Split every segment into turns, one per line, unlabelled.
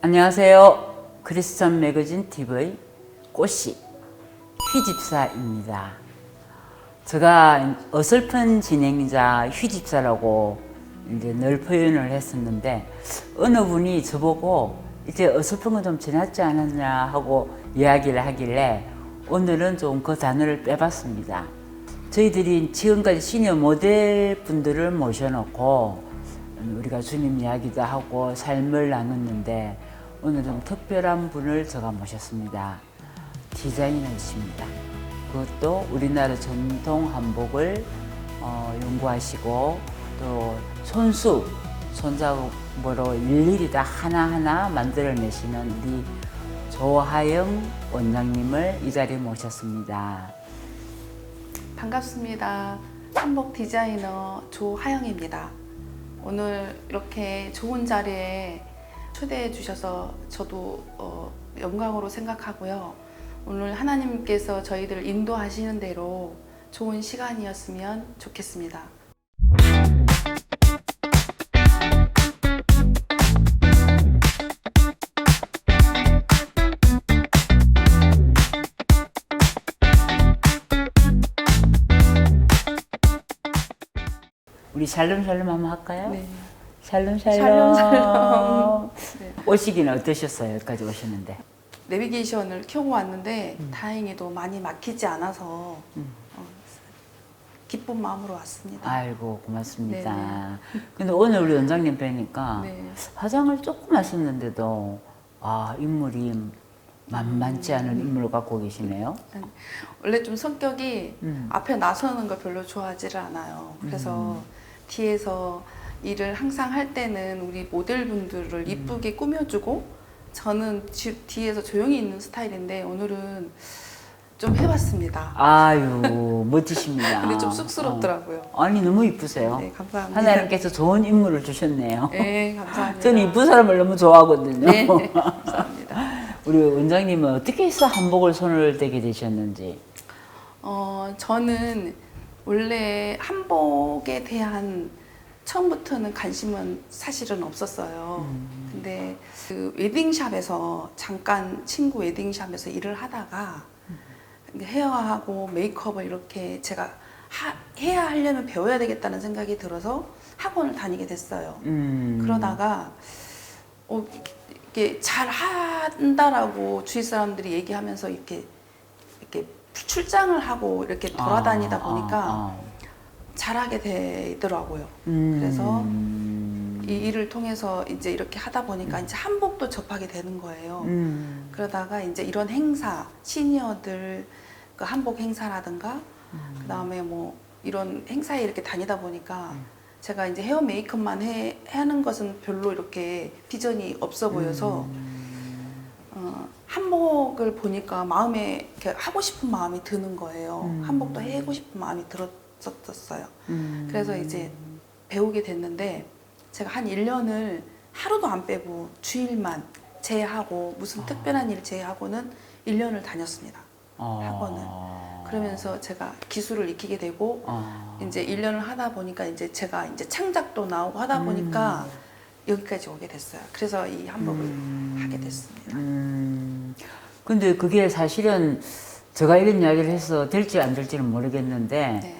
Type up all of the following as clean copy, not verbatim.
안녕하세요. 크리스천 매거진 TV 꽃씨 휘집사입니다. 제가 어설픈 진행자 휘집사라고 이제 늘 표현을 했었는데 어느 분이 저보고 이제 어설픈 건 좀 지났지 않았냐 하고 이야기를 하길래 오늘은 좀 그 단어를 빼봤습니다. 저희들이 지금까지 시니어 모델 분들을 모셔놓고 우리가 주님 이야기도 하고 삶을 나눴는데 오늘 좀 특별한 분을 제가 모셨습니다. 디자이너이십니다. 그것도 우리나라 전통 한복을 연구하시고 또 손작업으로 일일이 다 하나하나 만들어내시는 우리 조하영 원장님을 이 자리에 모셨습니다.
반갑습니다. 한복 디자이너 조하영입니다. 오늘 이렇게 좋은 자리에 초대해 주셔서 저도 영광으로 생각하고요. 오늘 하나님께서 저희들을 인도하시는 대로 좋은 시간이었으면 좋겠습니다.
우리 샬롬 한번 할까요?
네.
샬롬.
네.
오시기는 어떠셨어요? 여기까지 오셨는데.
내비게이션을 켜고 왔는데 다행히도 많이 막히지 않아서 기쁜 마음으로 왔습니다.
아이고 고맙습니다. 근데 오늘 우리 원장님 뵈니까
네.
화장을 조금 하셨는데도 인물이 만만치 않은 인물을 갖고 계시네요.
원래 좀 성격이 앞에 나서는 걸 별로 좋아하지를 않아요. 그래서 뒤에서 일을 항상 할 때는 우리 모델분들을 이쁘게 꾸며주고 저는 뒤에서 조용히 있는 스타일인데 오늘은 좀 해봤습니다.
아유 멋지십니다.
근데 좀 쑥스럽더라고요.
아니 너무 이쁘세요.
네, 감사합니다.
하나님께서 좋은 인물을 주셨네요.
네, 감사합니다.
저는 이쁜 사람을 너무 좋아하거든요.
네, 감사합니다.
우리 원장님은 어떻게 해서 한복을 손을 대게 되셨는지?
저는 원래 한복에 대한 처음부터는 관심은 사실은 없었어요. 근데 그 웨딩샵에서 잠깐 친구 웨딩샵에서 일을 하다가 헤어하고 메이크업을 이렇게 제가 해야 하려면 배워야 되겠다는 생각이 들어서 학원을 다니게 됐어요. 그러다가 이게 잘 한다라고 주위 사람들이 얘기하면서 이렇게 출장을 하고 이렇게 돌아다니다 보니까 잘하게 되더라고요. 그래서 이 일을 통해서 이제 이렇게 하다 보니까 이제 한복도 접하게 되는 거예요. 그러다가 이제 이런 행사, 시니어들 그 한복 행사라든가 그다음에 뭐 이런 행사에 이렇게 다니다 보니까 제가 이제 헤어 메이크업만 하는 것은 별로 이렇게 비전이 없어 보여서 한복을 보니까 마음에 이렇게 하고 싶은 마음이 드는 거예요. 한복도 해고 싶은 마음이 들었었어요. 그래서 이제 배우게 됐는데 제가 한 1년을 하루도 안 빼고 주일만 제하고 무슨 특별한 일 제하고는 1년을 다녔습니다. 학원을. 그러면서 제가 기술을 익히게 되고 이제 1년을 하다 보니까 이제 제가 이제 창작도 나오고 하다 보니까 여기까지 오게 됐어요. 그래서 이 한복을 하게 됐습니다.
근데 그게 사실은 제가 이런 이야기를 해서 될지 안 될지는 모르겠는데
네.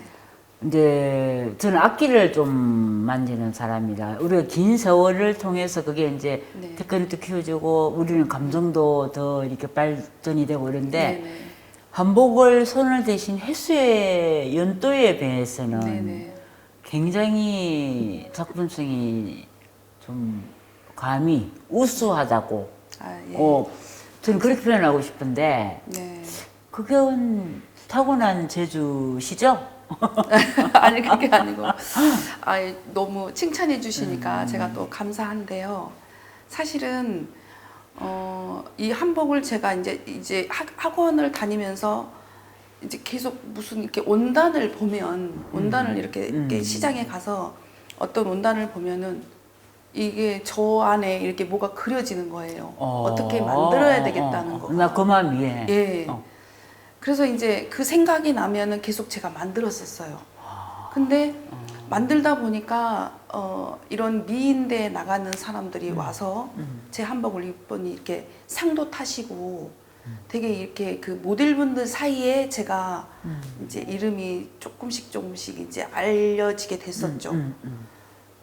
이제 저는 악기를 좀 만지는 사람이라 우리가 긴 세월을 통해서 그게 이제
네.
테크닉도 키워주고 우리는 감정도 더 이렇게 발전이 되고 이런데
네네.
한복을 손을 대신 횟수의 연도에 비해서는
네네.
굉장히 작품성이 좀 감히 우수하다고
예.
저는 그렇게 표현하고 싶은데
네.
그건 타고난 재주시죠?
아니 그게 아니고 너무 칭찬해 주시니까 제가 또 감사한데요. 사실은 이 한복을 제가 이제 학원을 다니면서 이제 계속 무슨 이렇게 온단을 보면 온단을 이렇게 시장에 가서 어떤 온단을 보면은 이게 저 안에 이렇게 뭐가 그려지는 거예요. 어떻게 만들어야 되겠다는 거.
나 그 마음 이해해.
예. 그래서 이제 그 생각이 나면은 계속 제가 만들었었어요. 근데 만들다 보니까 이런 미인대에 나가는 사람들이 와서 제 한복을 입더니 이렇게 상도 타시고 되게 이렇게 그 모델분들 사이에 제가 이제 이름이 조금씩 이제 알려지게 됐었죠.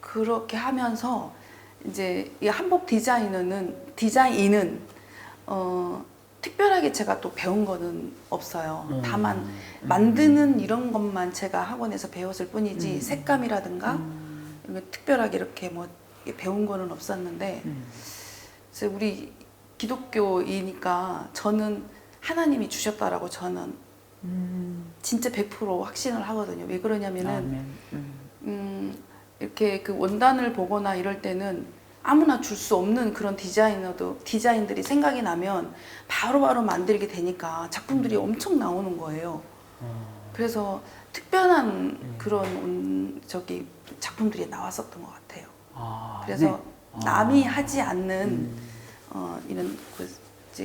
그렇게 하면서 이제 이 한복 디자인은 특별하게 제가 또 배운 거는 없어요. 다만 만드는 이런 것만 제가 학원에서 배웠을 뿐이지 색감이라든가 이런 거 특별하게 이렇게 뭐 배운 거는 없었는데 그래서 우리 기독교이니까 저는 하나님이 주셨다라고 저는 진짜 100% 확신을 하거든요. 왜 그러냐면은 이렇게 그 원단을 보거나 이럴 때는 아무나 줄 수 없는 그런 디자인들이 생각이 나면 바로바로 만들게 되니까 작품들이 엄청 나오는 거예요. 그래서 특별한 그런 작품들이 나왔었던 것 같아요. 그래서
네.
남이 하지 않는 이런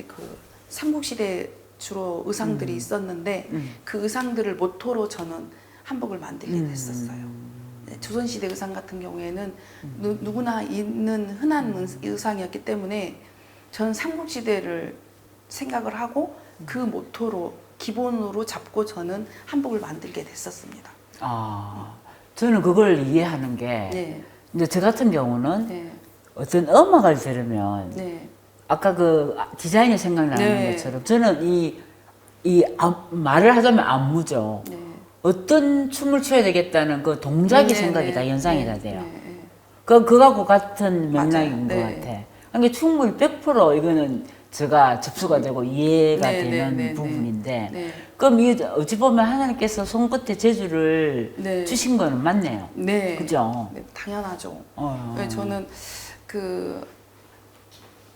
그 삼국시대 주로 의상들이 있었는데 그 의상들을 모토로 저는 한복을 만들게 됐었어요. 네, 조선시대 의상 같은 경우에는 누구나 있는 흔한 의상이었기 때문에 저는 삼국시대를 생각을 하고 그 모토로 기본으로 잡고 저는 한복을 만들게 됐었습니다.
저는 그걸 이해하는 게
네.
이제 저 같은 경우는
네.
어떤 음악을 들으면
네.
아까 그 디자인이 생각나는
네.
것처럼 저는 말을 하자면 안무죠.
네.
어떤 춤을 춰야 되겠다는 그 동작이
네,
생각이 다
네,
연상이 다
네,
돼요.
네, 네.
그거하고 같은
맞아요.
맥락인 것
네.
같아. 그러니까 충분히 100% 이거는 제가 접수가 되고 이해가
네,
되는
네, 네,
부분인데
네.
그럼 이 어찌 보면 하나님께서 손끝에 재주를
네.
주신 거는 맞네요.
네.
그죠?
네, 당연하죠.
네.
저는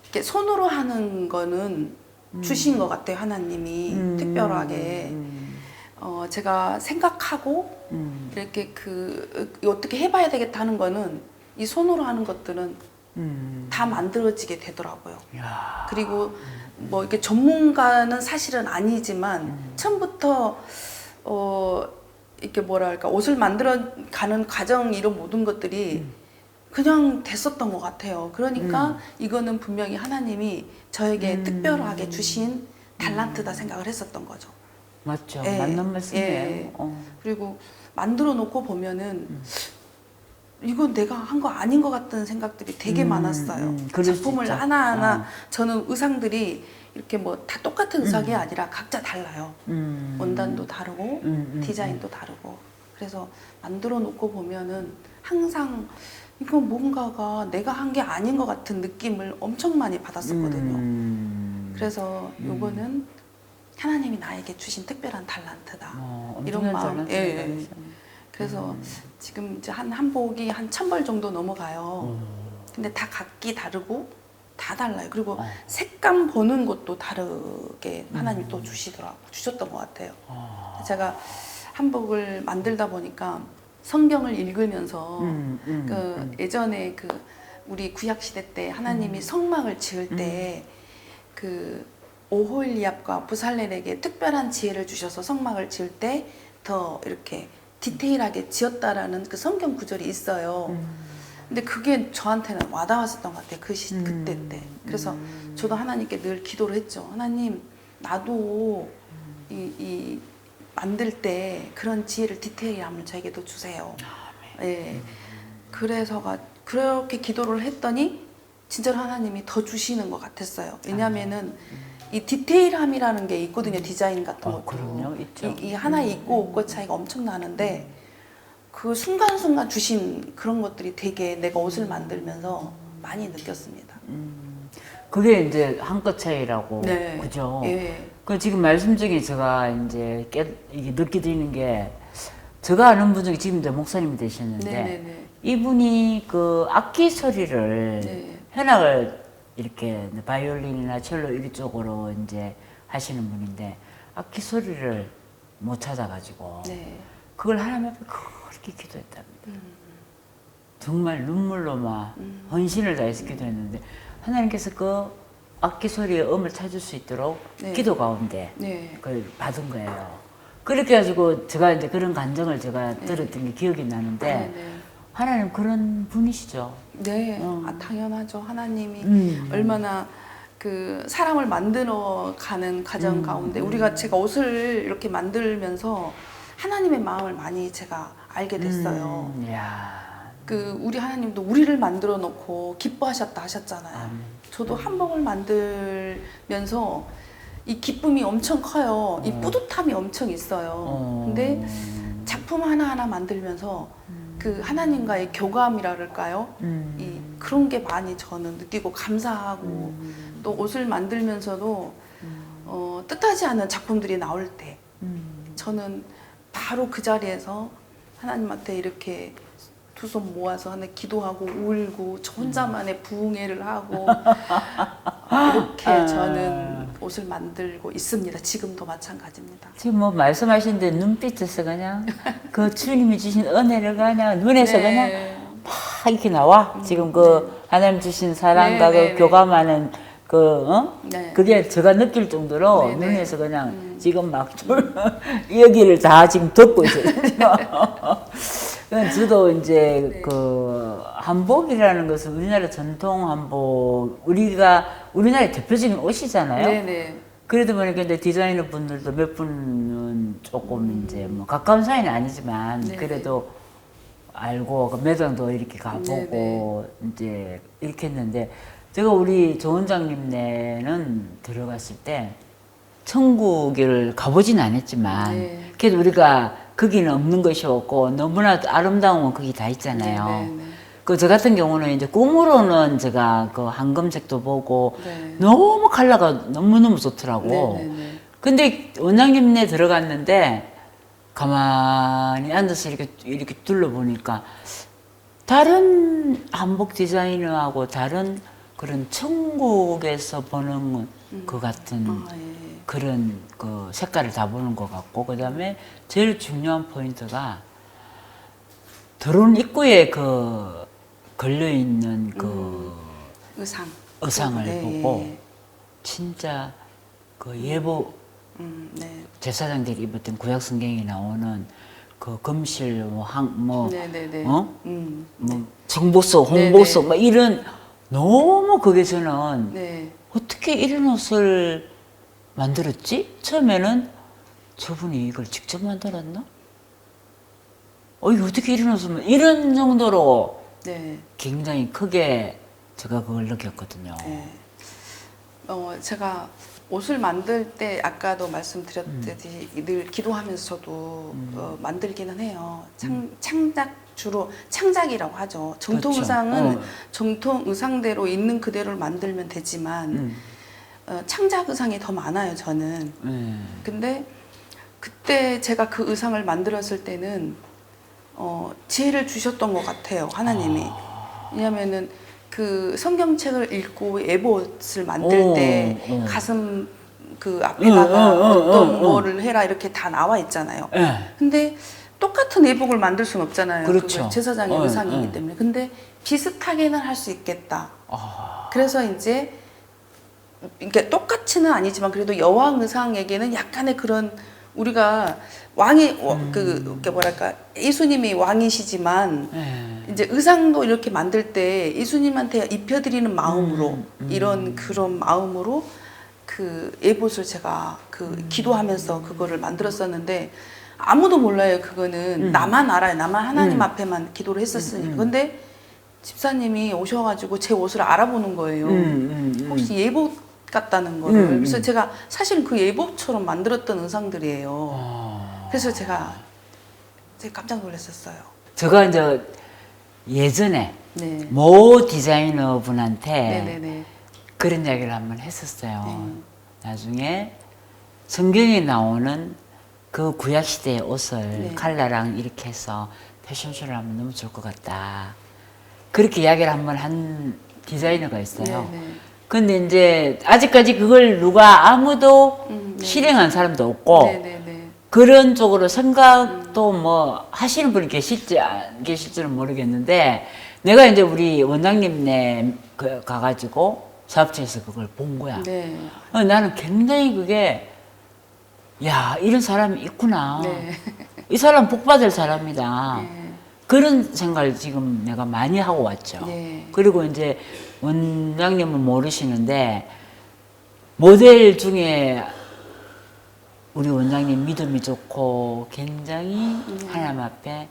이렇게 손으로 하는 거는 주신 것 같아요. 하나님이 특별하게. 제가 생각하고 이렇게 어떻게 해봐야 되겠다 하는 거는 이 손으로 하는 것들은 다 만들어지게 되더라고요.
야.
그리고 뭐 이렇게 전문가는 사실은 아니지만 처음부터 이렇게 뭐랄까 옷을 만들어가는 과정 이런 모든 것들이 그냥 됐었던 것 같아요. 그러니까 이거는 분명히 하나님이 저에게 특별하게 주신 달란트다 생각을 했었던 거죠.
맞죠.
예,
맞는 말씀이에요.
예. 그리고 만들어 놓고 보면은 이건 내가 한 거 아닌 것 같은 생각들이 되게 많았어요.
그럴 수
작품을
있죠.
하나하나 저는 의상들이 이렇게 뭐 다 똑같은 의상이 아니라 각자 달라요. 원단도 다르고 디자인도 다르고 그래서 만들어 놓고 보면은 항상 이거 뭔가가 내가 한 게 아닌 것 같은 느낌을 엄청 많이 받았었거든요. 그래서 요거는 하나님이 나에게 주신 특별한 달란트다. 이런 마음. 예. 그래서 지금 이제 한복이 한 1,000벌 정도 넘어가요. 근데 다 각기 다르고 다 달라요. 그리고 색감 보는 것도 다르게 하나님이 또 주셨던 것 같아요. 제가 한복을 만들다 보니까 성경을 읽으면서 예전에 우리 구약 시대 때 하나님이 성막을 지을 때 오홀리압과 부살렐에게 특별한 지혜를 주셔서 성막을 지을 때 더 이렇게 디테일하게 지었다라는 그 성경 구절이 있어요. 근데 그게 저한테는 와닿았었던 것 같아요. 그때 때. 그래서 저도 하나님께 늘 기도를 했죠. 하나님, 나도 이 만들 때 그런 지혜를 디테일함을 저에게도 주세요. 예. 그래서가 그렇게 기도를 했더니 진짜로 하나님이 더 주시는 것 같았어요. 왜냐하면은 이 디테일함이라는 게 있거든요. 디자인 같은 것도.
그럼요, 있죠.
이 하나 입고 옷과 차이가 엄청 나는데 그 순간순간 주신 그런 것들이 되게 내가 옷을 만들면서 많이 느꼈습니다.
그게 이제 한끗 차이라고.
네.
그죠?
예.
그 지금 말씀 중에 제가 이제 이게 느끼는 게 제가 아는 분 중에 지금 이제 목사님이 되셨는데
네네네.
이분이 그 악기 소리를
네.
현악을 이렇게 바이올린이나 첼로 이쪽으로 이제 하시는 분인데 악기 소리를 못 찾아가지고
네.
그걸 하나님 앞에 그렇게 기도했답니다. 정말 눈물로 막 헌신을 다해서 기도했는데 하나님께서 그 악기 소리의 음을 찾을 수 있도록
네.
기도 가운데
네.
그걸 받은 거예요. 그렇게 해가지고 제가 이제 그런 감정을 제가 들었던 게 기억이 나는데
네.
하나님 그런 분이시죠.
네, 당연하죠. 하나님이 얼마나 그 사람을 만들어 가는 과정 가운데 제가 옷을 이렇게 만들면서 하나님의 마음을 많이 제가 알게 됐어요.
이야.
그 우리 하나님도 우리를 만들어 놓고 기뻐하셨다 하셨잖아요. 저도 한복을 만들면서 이 기쁨이 엄청 커요. 이 뿌듯함이 엄청 있어요. 근데 작품 하나하나 만들면서 그 하나님과의 교감이랄까요? 그런 게 많이 저는 느끼고 감사하고 또 옷을 만들면서도 뜻하지 않은 작품들이 나올 때 저는 바로 그 자리에서 하나님한테 이렇게 두 손 모아서 하나 기도하고 울고 저 혼자만의 부흥회를 하고 이렇게 저는 옷을 만들고 있습니다. 지금도 마찬가지입니다.
지금 뭐 말씀하시는데 눈빛에서 그냥 그 주님이 주신 은혜를 그냥 눈에서 그냥 막 이렇게 나와. 지금 그 하나님 주신 사랑과 그 교감하는 그게 제가 느낄 정도로 눈에서 그냥 지금 막 여기를 다 지금 덮고 있어요. 저도 이제 그 한복이라는 것은 우리나라 전통 한복, 우리나라의 대표적인 옷이잖아요.
네네.
그러다 보니까 이제 디자이너 분들도 몇 분은 조금 이제 뭐 가까운 사이는 아니지만 그래도 알고 그 매장도 이렇게 가보고 이제 이렇게 했는데 제가 우리 조 원장님네는 들어갔을 때 천국을 가보진 않았지만 그래도 우리가 거기는 없는 것이 없고 너무나 아름다운 거기 다 있잖아요. 그 저 같은 경우는 이제 꿈으로는 제가 그 황금색도 보고 너무 컬러가 너무너무 좋더라고. 근데 원장님네 들어갔는데 가만히 앉아서 이렇게 둘러보니까 다른 한복 디자이너하고 다른 그런 천국에서 보는 것 같은 그런 그 색깔을 다 보는 것 같고, 그 다음에 제일 중요한 포인트가 들어온 입구에 그 걸려있는 그 의상을 보고 진짜 그 예복 제사장들이 입었던 구약 성경에 나오는 그 금실 뭐 정보석, 홍보석 막 이런 너무 그게 저는 어떻게 이런 옷을 만들었지? 처음에는 저분이 이걸 직접 만들었나? 이거 어떻게 이런 옷을 이런 정도로 굉장히 크게 제가 그걸 느꼈거든요.
제가 옷을 만들 때 아까도 말씀드렸듯이 늘 기도하면서 저도 만들기는 해요. 주로 창작이라고 하죠. 정통
그렇죠.
의상은 정통 의상대로 있는 그대로를 만들면 되지만 창작 의상이 더 많아요, 저는. 근데 그때 제가 그 의상을 만들었을 때는 지혜를 주셨던 것 같아요, 하나님이. 왜냐면은 그 성경책을 읽고 에봇을 만들 때 가슴 그 앞에다가 어떤 거를 해라 이렇게 다 나와 있잖아요. 근데 똑같은 예복을 만들 수는 없잖아요.
그렇죠.
제사장의 의상이기 때문에. 근데 비슷하게는 할 수 있겠다. 그래서 이제 그러니까 똑같이는 아니지만 그래도 여왕 의상에게는 약간의 그런 우리가 왕이 그게 뭐랄까 예수님이 왕이시지만 이제 의상도 이렇게 만들 때 예수님한테 입혀드리는 마음으로 이런 그런 마음으로 그 예봇을 제가 기도하면서 그거를 만들었었는데 아무도 몰라요. 그거는 나만 알아요. 나만 하나님 앞에만 기도를 했었으니까. 근데 집사님이 오셔가지고 제 옷을 알아보는 거예요. 혹시 예복 같다는 거를. 그래서 제가 사실 그 예복처럼 만들었던 의상들이에요. 그래서 제가 깜짝 놀랐었어요.
제가 이제 예전에 모 디자이너 분한테 그런 이야기를 한번 했었어요. 나중에 성경에 나오는 그 구약시대의 옷을 칼라랑 이렇게 해서 패션쇼를 하면 너무 좋을 것 같다. 그렇게 이야기를 한번 한 디자이너가 있어요. 근데 이제 아직까지 그걸 누가 아무도 실행한 사람도 없고 그런 쪽으로 생각도 뭐 하시는 분이 계실지 안 계실지는 모르겠는데 내가 이제 우리 원장님네 가가지고 사업체에서 그걸 본 거야. 나는 굉장히 그게 야, 이런 사람이 있구나.
네.
이 사람 복 받을 사람이다.
네.
그런 생각을 지금 내가 많이 하고 왔죠.
네.
그리고 이제 원장님은 모르시는데 모델 중에 우리 원장님 믿음이 좋고 굉장히 하나님 앞에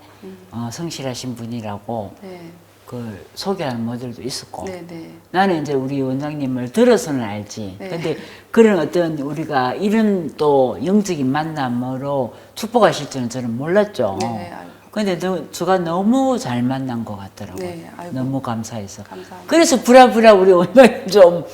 성실하신 분이라고
네.
그 소개하는 모델도 있었고
네. 네.
나는 이제 우리 원장님을 들어서는 알지.
네.
근데 그런 어떤 우리가 이런 또 영적인 만남으로 축복하실 줄은 저는 몰랐죠.
네, 아이고.
근데 제가 너무 잘 만난 것 같더라고요.
네, 아이고.
너무 감사해서.
감사합니다.
그래서 부랴부랴 우리 원장님 좀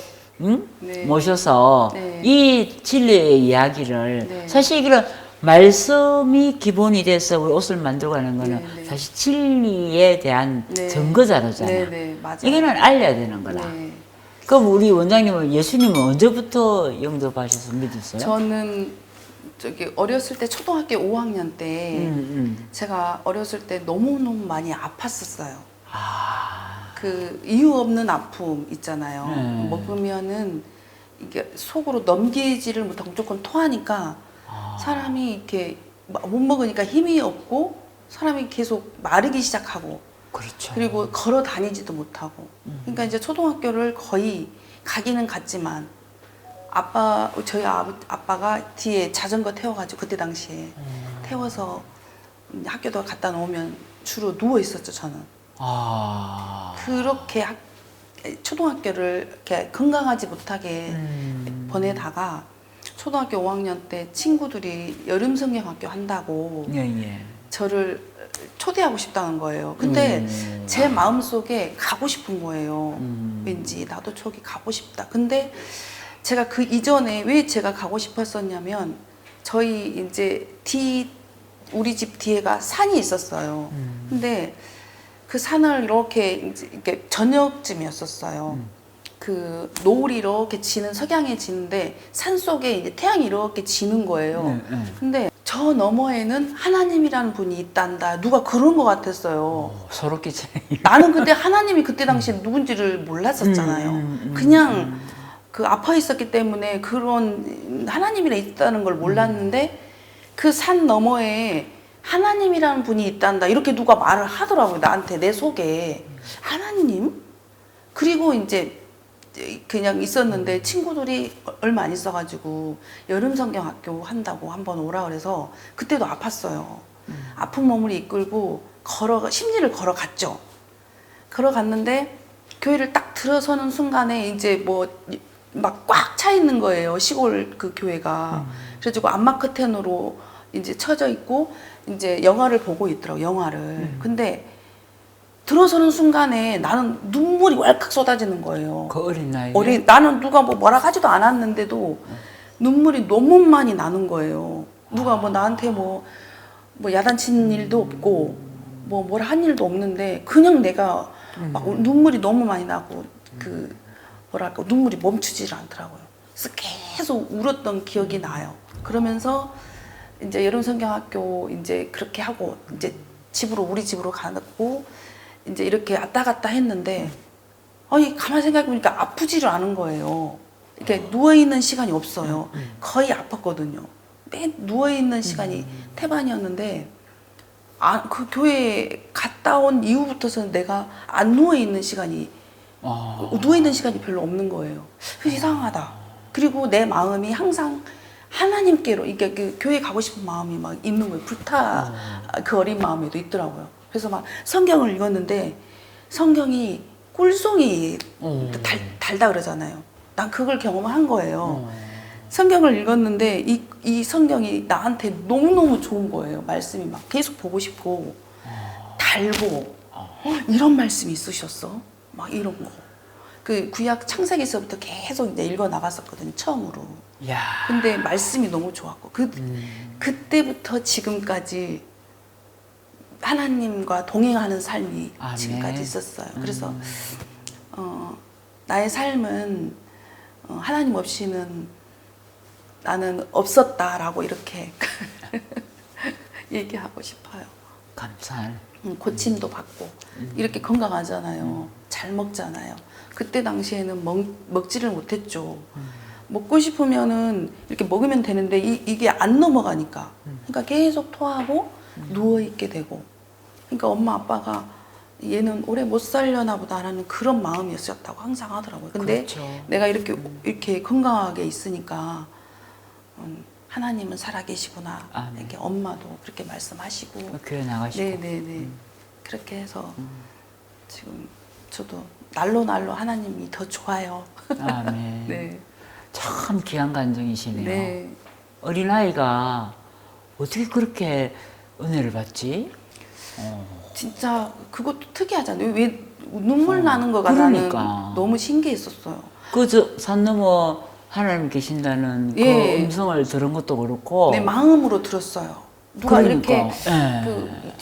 네.
모셔서
네.
이 진리의 이야기를
네.
사실 이런 말씀이 기본이 돼서 우리 옷을 만들고 하는 거는
네, 네.
사실 진리에 대한
네.
증거 자료잖아.
네, 네, 맞아요.
이거는 알려야 되는 거다.
네.
그럼 우리 원장님은 예수님은 언제부터 영접하셔서 믿었어요?
저는 저기 어렸을 때 초등학교 5학년 때 제가 어렸을 때 너무너무 많이 아팠었어요. 그 이유 없는 아픔 있잖아요.
네.
먹으면은 이게 속으로 넘기지를 못하고 무조건 토하니까 사람이 이렇게 못 먹으니까 힘이 없고 사람이 계속 마르기 시작하고
그렇죠.
그리고 걸어 다니지도 못하고 그러니까 이제 초등학교를 거의 가기는 갔지만 저희 아빠가 뒤에 자전거 태워가지고 그때 당시에 태워서 학교도 갖다 놓으면 주로 누워 있었죠 저는. 그렇게 초등학교를 이렇게 건강하지 못하게 보내다가 초등학교 5학년 때 친구들이 여름 성경학교 한다고
예.
저를 초대하고 싶다는 거예요. 근데 제 마음속에 가고 싶은 거예요. 왠지 나도 저기 가고 싶다. 근데 제가 그 이전에 왜 제가 가고 싶었었냐면 저희 이제 우리 집 뒤에가 산이 있었어요. 근데 그 산을 이렇게 저녁쯤이었었어요. 그 노을이 이렇게 지는 석양에 지는데 산 속에 이제 태양이 이렇게 지는 거예요. 근데 저 너머에는 하나님이라는 분이 있단다. 누가 그런 것 같았어요.
서럽게 차이.
나는 근데 하나님이 그때 당시에 누군지를 몰랐었잖아요. 그냥 그 아파 있었기 때문에 그런 하나님이라 있다는 걸 몰랐는데 그 산 너머에 하나님이라는 분이 있단다. 이렇게 누가 말을 하더라고요. 나한테 내 속에. 하나님? 그리고 이제 그냥 있었는데 친구들이 얼마 안 있어가지고 여름 성경학교 한다고 한번 오라 그래서 그때도 아팠어요. 아픈 몸을 이끌고 심리를 걸어갔죠. 걸어갔는데 교회를 딱 들어서는 순간에 이제 뭐 막 꽉 차 있는 거예요. 시골 그 교회가. 그래가지고 안마 커튼으로 이제 쳐져 있고 이제 영화를 보고 있더라고 영화를. 근데 들어서는 순간에 나는 눈물이 왈칵 쏟아지는 거예요.
그 어린 나이에?
나는 누가 뭐라 하지도 않았는데도 눈물이 너무 많이 나는 거예요. 누가 뭐 나한테 뭐 야단친 일도 없고 뭐라 한 일도 없는데 그냥 내가 막 눈물이 너무 많이 나고 뭐랄까 눈물이 멈추질 않더라고요. 그래서 계속 울었던 기억이 나요. 그러면서 이제 여름 성경학교 이제 그렇게 하고 이제 우리 집으로 가고 이제 이렇게 왔다 갔다 했는데 가만히 생각해보니까 아프지를 않은 거예요. 이렇게 누워있는 시간이 없어요. 거의 아팠거든요. 맨 누워있는 시간이 태반이었는데 그 교회에 갔다 온 이후부터서는 내가 안 누워있는 시간이 누워있는 시간이 별로 없는 거예요. 그래서 이상하다. 그리고 내 마음이 항상 하나님께로 이게 그 교회 가고 싶은 마음이 막 있는 거예요. 그 어린 마음에도 있더라고요. 그래서 막 성경을 읽었는데 성경이 꿀송이 달다 그러잖아요. 난 그걸 경험한 거예요. 성경을 읽었는데 이 성경이 나한테 너무너무 좋은 거예요. 말씀이 막 계속 보고 싶고 달고 이런 말씀이 있으셨어? 막 이런 거. 그 구약 창세기서부터 계속 이제 읽어 나갔었거든요. 처음으로.
야.
근데 말씀이 너무 좋았고 그때부터 지금까지 하나님과 동행하는 삶이
아멘.
지금까지 있었어요. 그래서 나의 삶은 하나님 없이는 나는 없었다라고 이렇게 얘기하고 싶어요.
감사해.
고침도 받고 이렇게 건강하잖아요. 잘 먹잖아요. 그때 당시에는 먹지를 못했죠. 먹고 싶으면은 이렇게 먹으면 되는데 이게 안 넘어가니까. 그러니까 계속 토하고 누워 있게 되고. 그러니까 엄마 아빠가 얘는 오래 못 살려나 보다라는 그런 마음이었었다고 항상 하더라고요. 근데
그렇죠.
내가 이렇게 건강하게 있으니까 하나님은 살아계시구나.
아멘.
이렇게 엄마도 그렇게 말씀하시고.
교회 나가시고.
네네네. 그렇게 해서 지금 저도 날로 하나님이 더 좋아요.
아멘.
네.
참 귀한 감정이시네요.
네.
어린아이가 어떻게 그렇게 은혜를 받지?
진짜 그것도 특이하잖아요. 왜 눈물 나는 거가
그러니까.
나는 너무 신기했었어요.
산 넘어 하나님 계신다는
예.
그 음성을 들은 것도 그렇고.
내 마음으로 들었어요. 누가
그러니까.
이렇게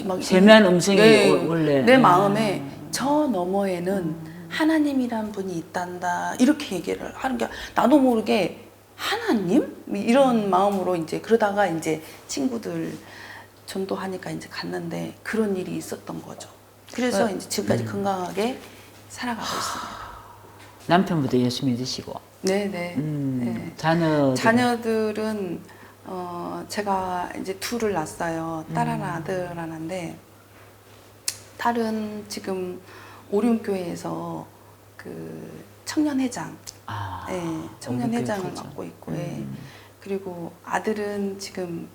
예.
막
세미한 음성이
네.
원래.
내 마음에 저 너머에는 하나님이란 분이 있단다 이렇게 얘기를 하는 게 나도 모르게 하나님 이런 마음으로 이제 그러다가 이제 친구들 전도하니까 이제 갔는데 그런 일이 있었던 거죠. 그래서 이제 지금까지 건강하게 살아가고 있습니다.
남편부터 예수 믿으시고.
네네. 네.
자녀들은
제가 이제 둘을 낳았어요. 딸 하나, 아들 하나인데 딸은 지금 오륜교회에서 그 청년회장, 청년회장을
그렇죠.
맡고 있고, 그리고 아들은 지금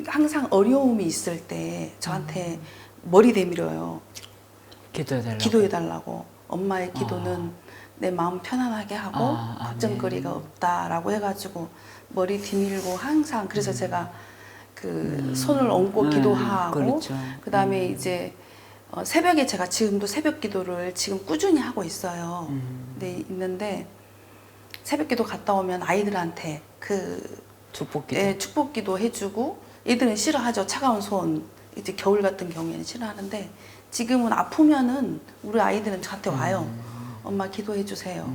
항상 어려움이 있을 때 저한테 머리 내밀어요. 기도해달라고. 엄마의 기도는 내 마음 편안하게 하고 걱정거리가 없다라고 해가지고 머리 디밀고 항상 그래서 제가 그 손을 얹고 기도하고
그렇죠.
그다음에 이제 새벽에 제가 지금도 새벽 기도를 지금 꾸준히 하고 있어요. 근데 있는데 새벽 기도 갔다 오면 아이들한테 그
축복기도.
축복기도 해주고 얘들은 싫어하죠. 차가운 손 이제 겨울 같은 경우에는 싫어하는데 지금은 아프면은 우리 아이들은 저한테 와요. 엄마 기도해 주세요.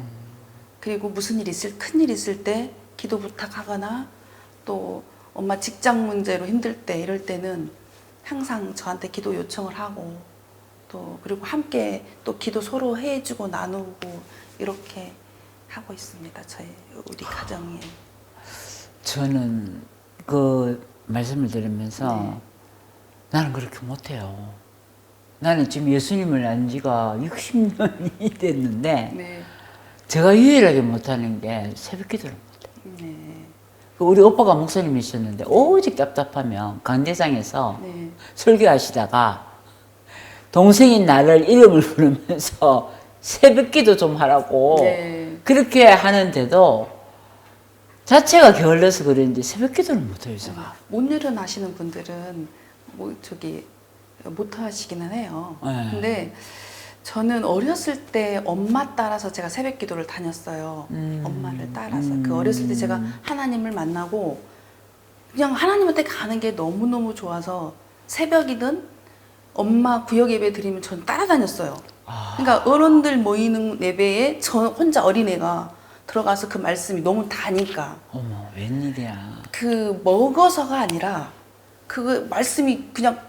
그리고 무슨 일 있을 큰 일 있을 때 기도 부탁하거나 또 엄마 직장 문제로 힘들 때 이럴 때는 항상 저한테 기도 요청을 하고 또 그리고 함께 또 기도 서로 해주고 나누고 이렇게 하고 있습니다. 우리 가정이.
저는 그 말씀을 들으면서 나는 그렇게 못해요. 나는 지금 예수님을 안 지가 60년이 됐는데 제가 유일하게 못하는 게 새벽 기도를 못해요. 우리 오빠가 목사님이셨는데 오직 답답하면 강대상에서 설교하시다가 동생인 나를 이름을 부르면서 새벽 기도 좀 하라고 그렇게 하는데도 자체가 게을러서 그런지 새벽 기도를 못해요, 제가.
못 일어나시는 분들은 못 하시기는 해요. 근데 저는 어렸을 때 엄마 따라서 제가 새벽 기도를 다녔어요. 엄마를 따라서. 그 어렸을 때 제가 하나님을 만나고 그냥 하나님한테 가는 게 너무너무 좋아서 새벽이든 엄마 구역 예배 드리면 전 따라다녔어요. 그러니까 어른들 모이는 예배에 저 혼자 어린애가 들어가서 그 말씀이 너무 다니까.
어머, 웬일이야.
그 먹어서가 아니라 그 말씀이 그냥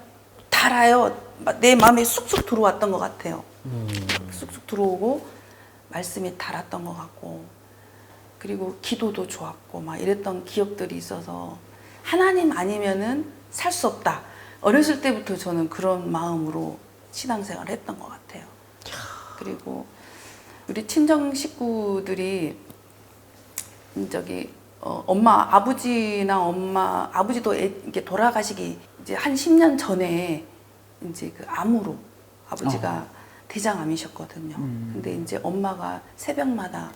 달아요. 내 마음에 쑥쑥 들어왔던 것 같아요. 쑥쑥 들어오고 말씀이 달았던 것 같고 그리고 기도도 좋았고 막 이랬던 기억들이 있어서 하나님 아니면은 살 수 없다. 어렸을 때부터 저는 그런 마음으로 신앙생활을 했던 것 같아요. 그리고 우리 친정 식구들이 아버지도 이렇게 돌아가시기 이제 한 10년 전에 이제 그 암으로 아버지가 대장암이셨거든요. 근데 이제 엄마가 새벽마다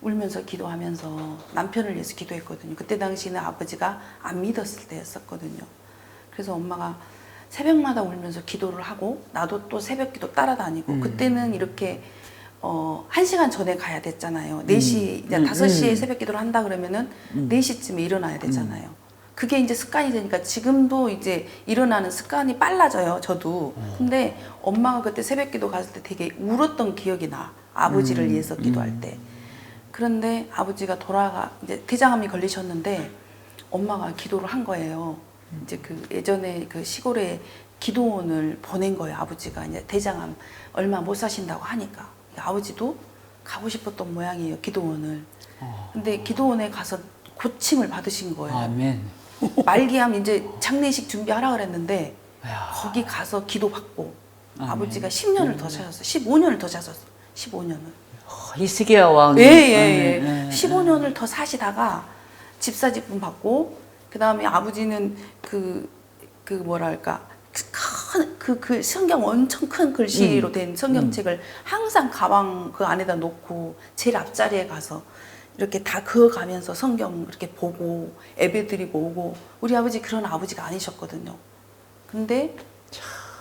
울면서 기도하면서 남편을 위해서 기도했거든요. 그때 당시는 아버지가 안 믿었을 때였었거든요. 그래서 엄마가 새벽마다 울면서 기도를 하고 나도 또 새벽 기도 따라다니고 그때는 이렇게 1시간 전에 가야 됐잖아요. 4시, 이제 5시에 새벽 기도를 한다 그러면은 4시쯤에 일어나야 되잖아요. 그게 이제 습관이 되니까 지금도 이제 일어나는 습관이 빨라져요, 저도. 근데 엄마가 그때 새벽 기도 갔을 때 되게 울었던 기억이 나. 아버지를 위해서 기도할 때. 그런데 아버지가 이제 대장암이 걸리셨는데 엄마가 기도를 한 거예요. 이제 그 예전에 그 시골에 기도원을 보낸 거예요, 아버지가. 이제 대장암 얼마 못 사신다고 하니까. 아버지도 가고 싶었던 모양이에요, 기도원을. 근데 기도원에 가서 고침을 받으신 거예요.
아멘.
말기암 이제 장례식 준비하라 그랬는데
야.
거기 가서 기도받고
아멘.
아버지가 10년을 더 사셨어요. 15년을 더 사셨어요. 15년을.
히스기야 왕.
예. 15년을 더 사시다가 집사직분 받고 그 다음에 아버지는 그 뭐랄까 그 성경 엄청 큰 글씨로 된 성경책을 항상 가방 그 안에다 놓고 제일 앞자리에 가서 이렇게 다 그어가면서 성경 이렇게 보고 예배드리고 오고 우리 아버지 그런 아버지가 아니셨거든요. 근데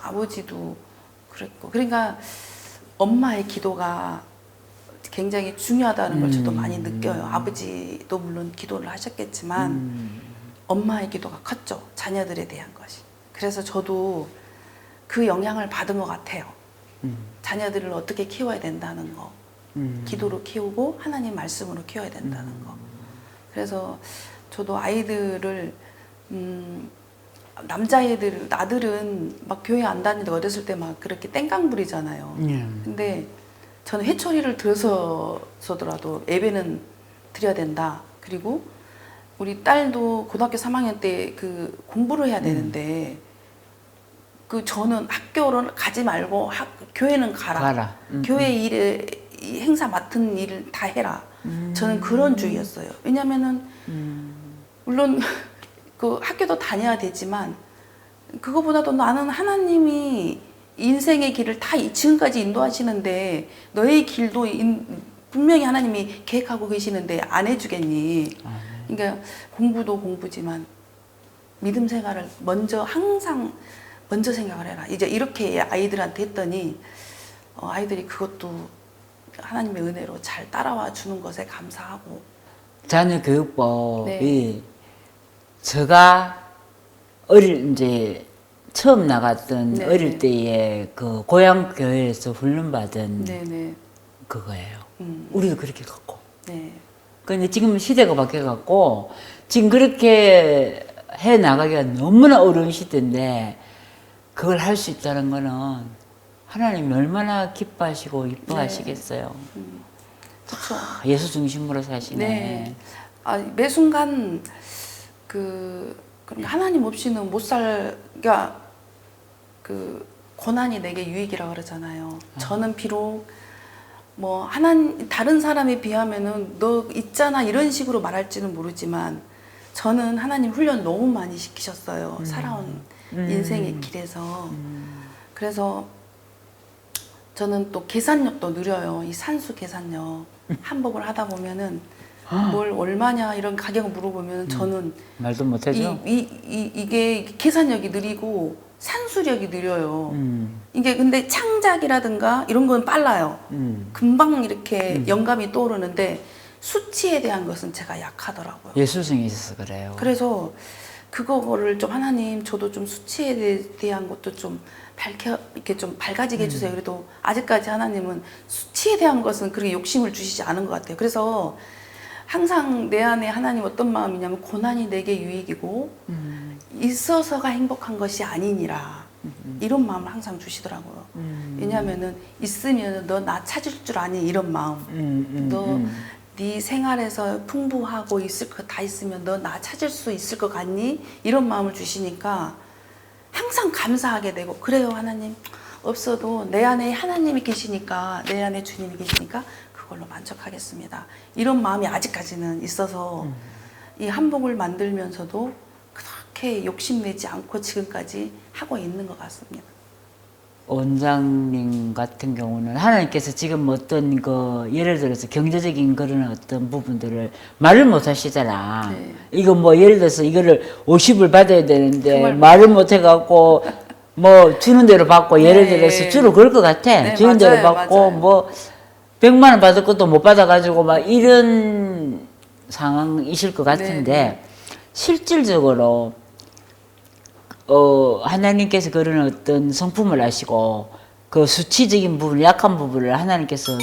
아버지도 그랬고 그러니까 엄마의 기도가 굉장히 중요하다는 걸 저도 많이 느껴요. 아버지도 물론 기도를 하셨겠지만 엄마의 기도가 컸죠. 자녀들에 대한 것이. 그래서 저도 그 영향을 받은 것 같아요. 자녀들을 어떻게 키워야 된다는 거. 기도로 키우고 하나님 말씀으로 키워야 된다는 거. 그래서 저도 아이들을 남자애들 아들은 막 교회 안 다니는데 어렸을 때 막 그렇게 땡깡 부리잖아요. 근데 저는 회초리를 들어서더라도 예배는 드려야 된다. 그리고 우리 딸도 고등학교 3학년 때 그 공부를 해야 되는데 그 저는 학교를 가지 말고 교회는 가라. 교회 일에 이 행사 맡은 일을 다 해라. 저는 그런 주의였어요. 왜냐면은 물론 그 학교도 다녀야 되지만 그거보다도 나는 하나님이 인생의 길을 다 지금까지 인도하시는데 너의 길도 분명히 하나님이 계획하고 계시는데 안 해주겠니? 그러니까 공부도 공부지만 믿음 생활을 항상 먼저 생각을 해라. 이제 이렇게 아이들한테 했더니 아이들이 그것도 하나님의 은혜로 잘 따라와 주는 것에 감사하고.
자녀 교육법이 제가 이제 처음 나갔던 어릴 때에 그 고향 교회에서 훈련받은 그거예요. 우리도 그렇게 갖고. 근데 지금 시대가 바뀌어갖고 지금 그렇게 해 나가기가 너무나 어려운 시대인데 그걸 할 수 있다는 거는 하나님이 얼마나 기뻐하시고 이뻐하시겠어요.
그렇죠.
예수 중심으로 사시네.
매 순간 하나님 없이는 못 그러니까 그 고난이 내게 유익이라고 그러잖아요. 저는 비록 뭐 다른 사람에 비하면은 너 있잖아 이런 식으로 말할지는 모르지만 저는 하나님 훈련 너무 많이 시키셨어요. 살아온 인생의 길에서. 그래서 저는 또 계산력도 느려요. 이 산수 계산력. 한복을 하다 보면은 뭘 얼마냐 이런 가격을 물어보면 저는
말도 못하죠.
이게 계산력이 느리고 산수력이 느려요. 이게 근데 창작이라든가 이런 건 빨라요. 금방 이렇게 영감이 떠오르는데 수치에 대한 것은 제가 약하더라고요.
예술성이 있어서 그래요.
그래서 그거를 좀 하나님 저도 좀 수치에 대한 것도 좀 이렇게 좀 밝아지게 해주세요. 그래도 아직까지 하나님은 수치에 대한 것은 그렇게 욕심을 주시지 않은 것 같아요. 그래서 항상 내 안에 하나님 어떤 마음이냐면 고난이 내게 유익이고 있어서가 행복한 것이 아니니라 이런 마음을 항상 주시더라고요. 왜냐하면은 있으면 너 나 찾을 줄 아니 이런 마음. 너 네 생활에서 풍부하고 있을 거 다 있으면 너 나 찾을 수 있을 것 같니? 이런 마음을 주시니까 항상 감사하게 되고 그래요 하나님 없어도 내 안에 하나님이 계시니까 내 안에 주님이 계시니까 그걸로 만족하겠습니다. 이런 마음이 아직까지는 있어서 이 한복을 만들면서도 그렇게 욕심내지 않고 지금까지 하고 있는 것 같습니다.
원장님 같은 경우는 하나님께서 지금 어떤 예를 들어서 경제적인 그런 어떤 부분들을 말을 못 하시잖아. 이거 뭐 예를 들어서 이거를 50을 받아야 되는데 말을 못 해갖고 뭐 주는 대로 받고 예를 들어서 주로 그럴 것 같아. 주는 대로 받고 뭐 100만 원 받을 것도 못 받아가지고 막 이런 상황이실 것 같은데 실질적으로 하나님께서 그런 어떤 성품을 아시고 그 수치적인 부분, 약한 부분을 하나님께서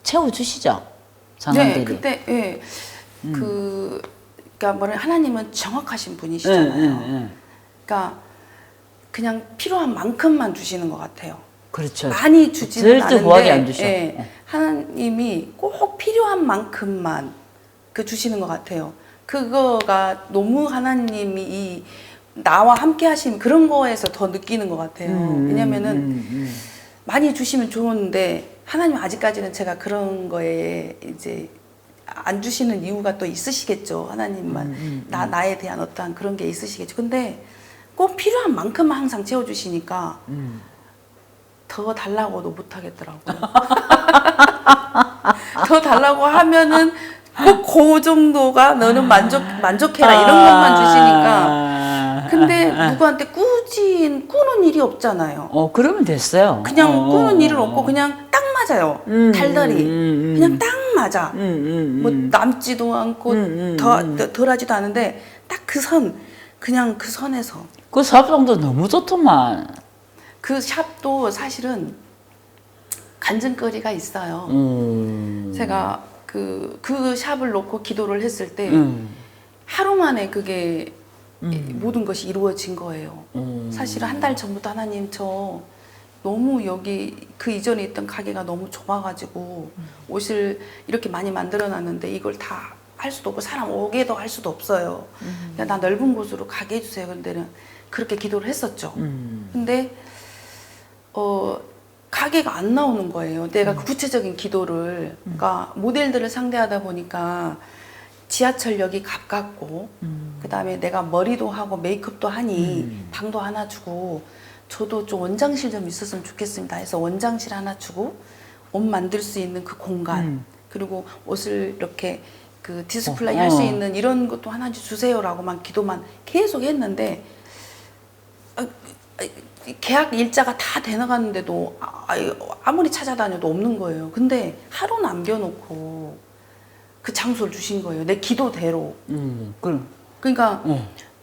채워주시죠. 상황들이.
그때 그러니까 뭐냐 하나님은 정확하신 분이시잖아요. 그러니까 그냥 필요한 만큼만 주시는 것 같아요.
그렇죠.
많이 주지는
절대 구하게 안
않은데
주셔.
예, 하나님이 꼭 필요한 만큼만 그 주시는 것 같아요. 그거가 너무 하나님이 이 나와 함께 하신 그런 거에서 더 느끼는 것 같아요. 왜냐면은 많이 주시면 좋은데 하나님 아직까지는 제가 그런 거에 이제 안 주시는 이유가 또 있으시겠죠. 하나님만 나에 대한 어떠한 그런 게 있으시겠죠. 근데 꼭 필요한 만큼만 항상 채워주시니까 더 달라고도 못 하겠더라고요. 더 달라고 하면은 꼭 그 정도가 너는 만족해라 이런 것만 주시니까. 근데 누구한테 꾸는 일이 없잖아요.
그러면 됐어요.
그냥 꾸는 일은 없고 그냥 딱 맞아요. 달달이 그냥 딱 맞아. 뭐 남지도 않고 덜하지도 않은데 딱 그 선, 그냥 그 선에서.
그 사업장도 너무 좋더만.
그 샵도 사실은 간증거리가 있어요. 제가 그 샵을 놓고 기도를 했을 때 하루 만에 그게 모든 것이 이루어진 거예요. 사실은 한 달 전부터 하나님 저 너무 여기 그 이전에 있던 가게가 너무 좁아가지고 옷을 이렇게 많이 만들어 놨는데 이걸 다 할 수도 없고 사람 오게도 할 수도 없어요. 그냥 나 넓은 곳으로 가게 해주세요. 근데는 그렇게 기도를 했었죠. 근데 가게가 안 나오는 거예요. 내가 그 구체적인 기도를 그러니까 모델들을 상대하다 보니까 지하철역이 가깝고 그 다음에 내가 머리도 하고 메이크업도 하니 방도 하나 주고 저도 좀 원장실 좀 있었으면 좋겠습니다 해서 원장실 하나 주고 옷 만들 수 있는 그 공간 그리고 옷을 이렇게 그 디스플레이 할 수 있는 이런 것도 하나 주세요라고만 기도만 계속 했는데 계약 일자가 다 돼나갔는데도 아무리 찾아다녀도 없는 거예요. 근데 하루 남겨놓고 그 장소를 주신 거예요. 내 기도대로. 그러니까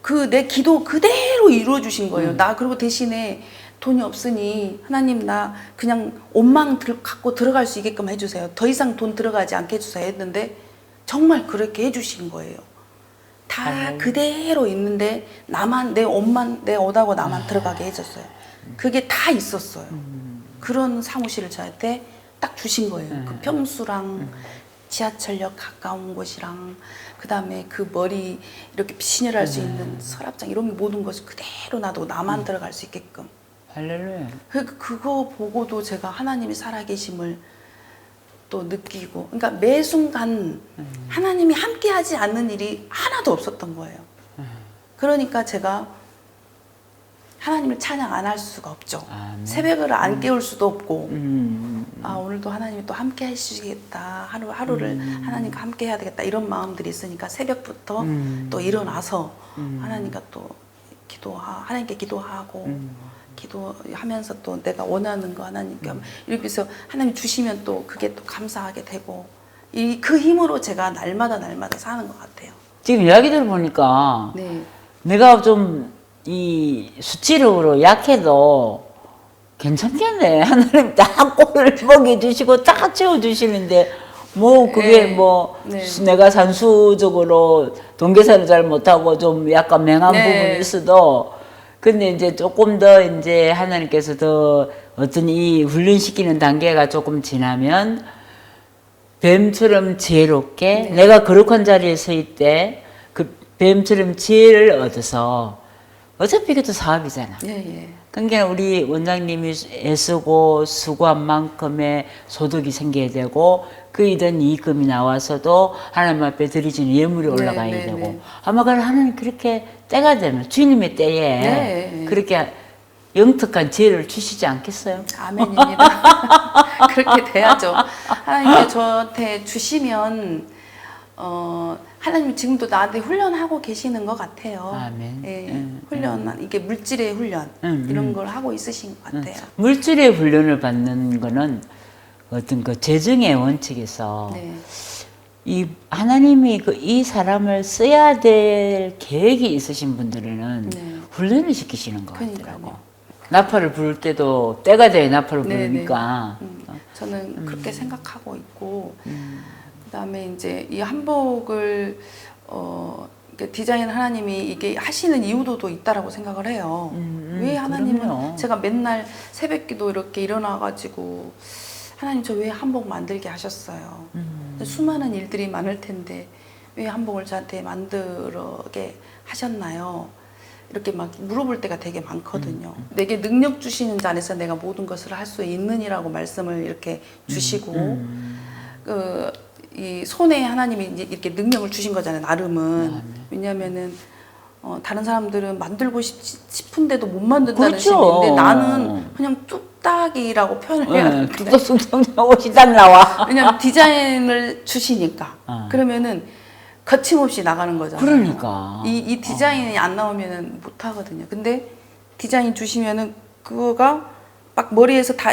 그 내 기도 그대로 이루어 주신 거예요. 나 그리고 대신에 돈이 없으니 하나님 나 그냥 옷만 갖고 들어갈 수 있게끔 해주세요. 더 이상 돈 들어가지 않게 해주세요 했는데 정말 그렇게 해주신 거예요. 다 그대로 있는데 나만 내 옷하고 나만 들어가게 해줬어요. 그게 다 있었어요. 그런 사무실을 저한테 딱 주신 거예요. 그 평수랑 지하철역 가까운 곳이랑 그 다음에 그 머리 이렇게 피신혈할 수 있는 서랍장 이런 모든 것을 그대로 놔두고 나만 들어갈 수 있게끔.
할렐루야.
그거 보고도 제가 하나님이 살아계심을 또 느끼고, 그러니까 매 순간 하나님이 함께하지 않는 일이 하나도 없었던 거예요. 그러니까 제가 하나님을 찬양 안 할 수가 없죠. 새벽을 안 깨울 수도 없고, 오늘도 하나님이 또 함께 해주시겠다. 하루를 하나님과 함께 해야 되겠다. 이런 마음들이 있으니까 새벽부터 또 일어나서 하나님과 또 하나님께 기도하고, 기도하면서 또 내가 원하는 거 하나님께 이렇게 해서 하나님 주시면 또 그게 또 감사하게 되고, 그 힘으로 제가 날마다 사는 것 같아요.
지금 이야기 들어보니까
네.
내가 좀 이 수치력으로 약해도 괜찮겠네. 하나님 딱 꼴을 먹여주시고 딱 채워주시는데 뭐 그게
네.
뭐
네.
내가 산수적으로 돈 계산을 잘 못하고 좀 약간 맹한
네.
부분이 있어도 근데 이제 조금 더 이제 하나님께서 더 어떤 이 훈련시키는 단계가 조금 지나면 뱀처럼 지혜롭게
네.
내가 거룩한 자리에 서 있때 그 뱀처럼 지혜를 얻어서 어차피 이것도 사업이잖아.
예.
그러니까 우리 원장님이 애쓰고 수고한 만큼의 소득이 생겨야 되고 그 이던 이익금이 나와서도 하나님 앞에 드리지는 예물이 올라가야
네,
되고
네.
아마 그 하나님 그렇게 때가 되면 주님의 때에
네.
그렇게 영특한 지혜를 주시지 않겠어요?
아멘입니다. 그렇게 돼야죠. 하나님께 저한테 주시면 하나님이 지금도 나한테 훈련하고 계시는 것 같아요.
아멘.
예, 훈련, 이게 물질의 훈련 이런 걸 하고 있으신 것 같아요.
물질의 훈련을 받는 거는 어떤 그 재정의 원칙에서
네.
이 하나님이 이 사람을 써야 될 계획이 있으신 분들은
네.
훈련을 시키시는 것
그러니까요.
같더라고. 나팔을 부를 때도 때가 돼야 나팔을
네,
부르니까.
저는 그렇게 생각하고 있고, 그다음에 이제 이 한복을 그러니까 디자인 하나님이 이게 하시는 이유도 또 있다라고 생각을 해요. 왜 하나님은
그럼요.
제가 맨날 새벽기도 이렇게 일어나가지고 하나님 저 왜 한복 만들게 하셨어요. 수많은 일들이 많을 텐데 왜 한복을 저한테 만들게 하셨나요? 이렇게 막 물어볼 때가 되게 많거든요. 내게 능력 주시는 자 안에서 내가 모든 것을 할 수 있느니라고 말씀을 이렇게 주시고 이 손에 하나님이 이제 이렇게 능력을 주신 거잖아요. 나름은. 왜냐면은 다른 사람들은 만들고 싶은데도 못 만든다는
그렇죠.
식인데 나는 그냥 뚝딱이라고 표현을 해야 되는데
또 숭성성 옷이 딱 나와.
왜냐면 디자인을 주시니까 그러면은 거침없이 나가는 거잖아요.
그러니까.
이 디자인이 안 나오면은 못 하거든요. 근데 디자인 주시면은 그거가 막 머리에서 다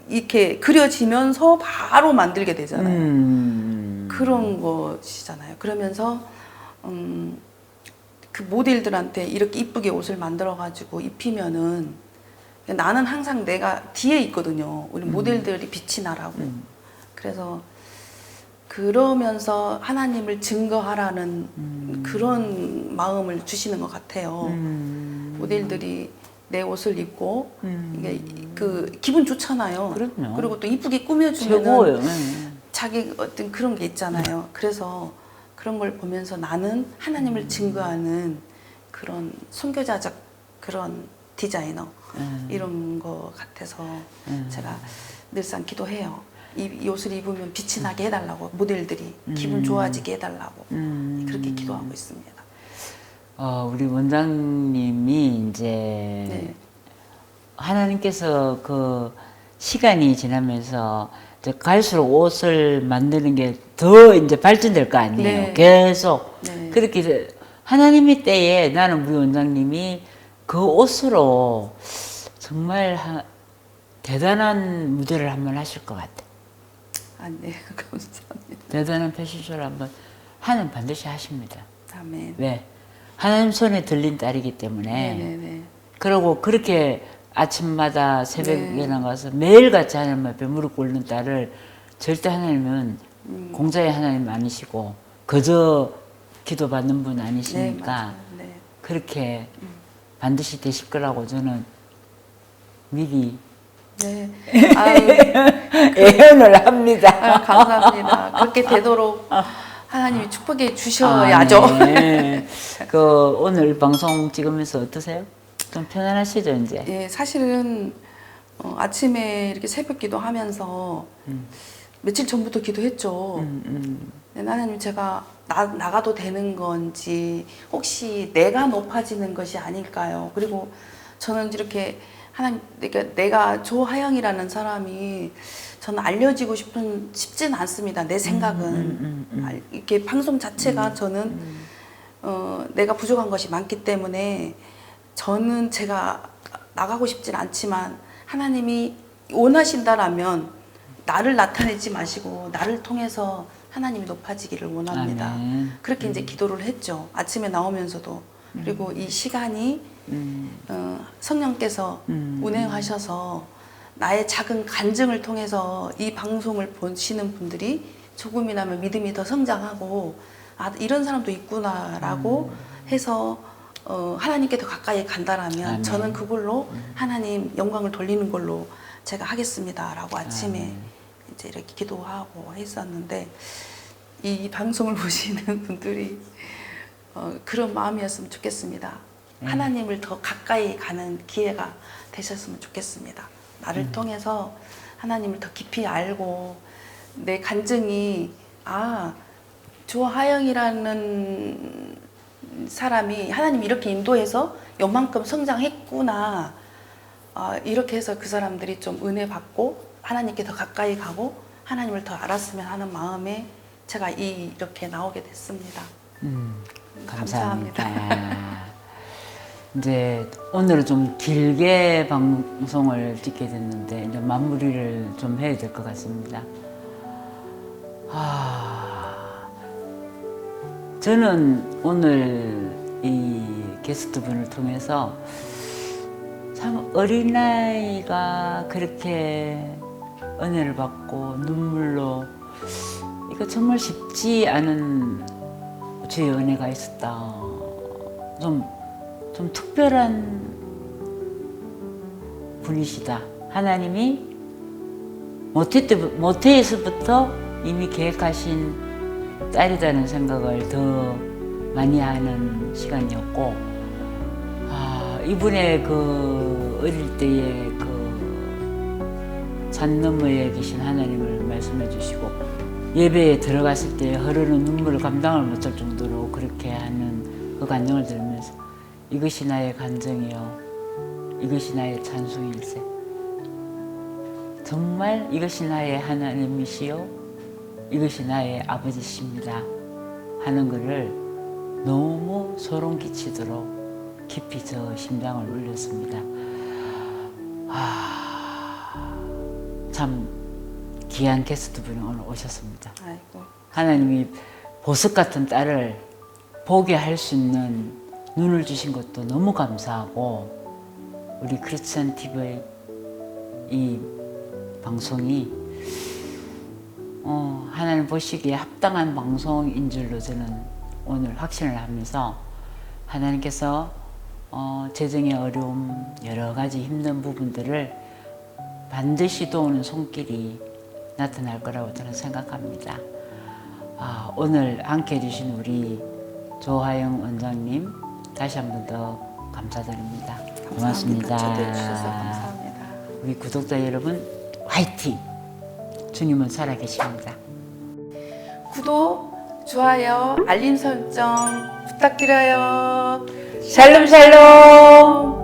이렇게 그려지면서 바로 만들게 되잖아요. 그런 것이잖아요. 그러면서 그 모델들한테 이렇게 이쁘게 옷을 만들어 가지고 입히면은 나는 항상 내가 뒤에 있거든요. 우리 모델들이 빛이 나라고. 그래서 그러면서 하나님을 증거하라는 그런 마음을 주시는 것 같아요. 모델들이 내 옷을 입고 이게 그 기분 좋잖아요.
그럼요.
그리고 또 이쁘게 꾸며주면
최고예요.
자기 어떤 그런 게 있잖아요. 그래서 그런 걸 보면서 나는 하나님을 증거하는 그런 선교자적 그런 디자이너 이런 거 같아서 제가 늘상 기도해요. 이 옷을 입으면 빛이 나게 해달라고 모델들이 기분 좋아지게 해달라고 그렇게 기도하고 있습니다.
우리 원장님이 이제
네.
하나님께서 그 시간이 지나면서 이제 갈수록 옷을 만드는 게 더 이제 발전될 거 아니에요.
네.
계속
네.
그렇게 하나님의 때에 나는 우리 원장님이 그 옷으로 정말 대단한 무대를 한번 하실 것 같아.
아, 네, 감사합니다.
대단한 패션쇼를 한번 하는 반드시 하십니다.
아멘.
왜? 하나님 손에 들린 딸이기 때문에.
네네네.
그러고 그렇게 아침마다 새벽에
네.
나가서 매일같이 하나님 앞에 무릎 꿇는 딸을 절대 하나님은 공자의 하나님 아니시고 그저 기도받는 분
네,
아니시니까
맞아요. 네.
그렇게 반드시 되실 거라고 저는 미리
네. 아유,
예언을 합니다.
아유, 감사합니다. 그렇게 되도록 하나님이 축복해 주셔야죠.
네. 그 오늘 방송 찍으면서 어떠세요? 좀 편안하시죠 이제?
예, 사실은 아침에 이렇게 새벽 기도하면서 며칠 전부터 기도했죠. 네, 하나님 제가 나가도 되는 건지 혹시 내가 높아지는 것이 아닐까요? 그리고 저는 이렇게 하나님 내가 조하영이라는 사람이 저는 알려지고 싶진 않습니다. 내 생각은 이렇게 방송 자체가 저는 내가 부족한 것이 많기 때문에 저는 제가 나가고 싶진 않지만 하나님이 원하신다라면 나를 나타내지 마시고 나를 통해서 하나님이 높아지기를 원합니다.
아멘.
그렇게 이제 기도를 했죠. 아침에 나오면서도. 그리고 이 시간이 성령께서 운행하셔서 나의 작은 간증을 통해서 이 방송을 보시는 분들이 조금이나마 믿음이 더 성장하고 아 이런 사람도 있구나라고 해서 하나님께 더 가까이 간다라면
아멘.
저는 그걸로 하나님 영광을 돌리는 걸로 제가 하겠습니다라고 아침에 이제 이렇게 기도하고 했었는데 이 방송을 보시는 분들이 그런 마음이었으면 좋겠습니다. 하나님을 더 가까이 가는 기회가 되셨으면 좋겠습니다. 나를 통해서 하나님을 더 깊이 알고 내 간증이 조하영이라는 사람이 하나님 이렇게 인도해서 요만큼 성장했구나. 이렇게 해서 그 사람들이 좀 은혜 받고 하나님께 더 가까이 가고 하나님을 더 알았으면 하는 마음에 제가 이렇게 나오게 됐습니다.
감사합니다. 이제 오늘은 좀 길게 방송을 찍게 됐는데 이제 마무리를 좀 해야 될 것 같습니다. 저는 오늘 이 게스트분을 통해서 참 어린아이가 그렇게 은혜를 받고 눈물로 이거 정말 쉽지 않은 주의 은혜가 있었다. 좀 특별한 분이시다. 하나님이 모태에서부터 이미 계획하신 딸이라는 생각을 더 많이 하는 시간이었고, 이분의 그 어릴 때의 그 산 너머에 계신 하나님을 말씀해 주시고, 예배에 들어갔을 때 흐르는 눈물을 감당을 못할 정도로 그렇게 하는 그 간증을 들으면서 이것이 나의 간증이요, 이것이 나의 찬송일세, 정말 이것이 나의 하나님이시요, 이것이 나의 아버지십니다 하는 것을 너무 소름 끼치도록 깊이 저 심장을 울렸습니다. 참 귀한 게스트 분이 오늘 오셨습니다.
아이고.
하나님이 보석 같은 딸을 보게 할 수 있는 눈을 주신 것도 너무 감사하고, 우리 크리스찬 TV의 이 방송이 하나님 보시기에 합당한 방송인 줄로 저는 오늘 확신을 하면서, 하나님께서 재정의 어려움, 여러 가지 힘든 부분들을 반드시 도우는 손길이 나타날 거라고 저는 생각합니다. 오늘 함께 해주신 우리 조하영 원장님 다시 한 번 더 감사드립니다. 고맙습니다.
초대해 주셔서 감사합니다.
우리 구독자 여러분, 화이팅! 주님은 살아계십니다.
구독, 좋아요, 알림 설정 부탁드려요.
샬롬 샬롬!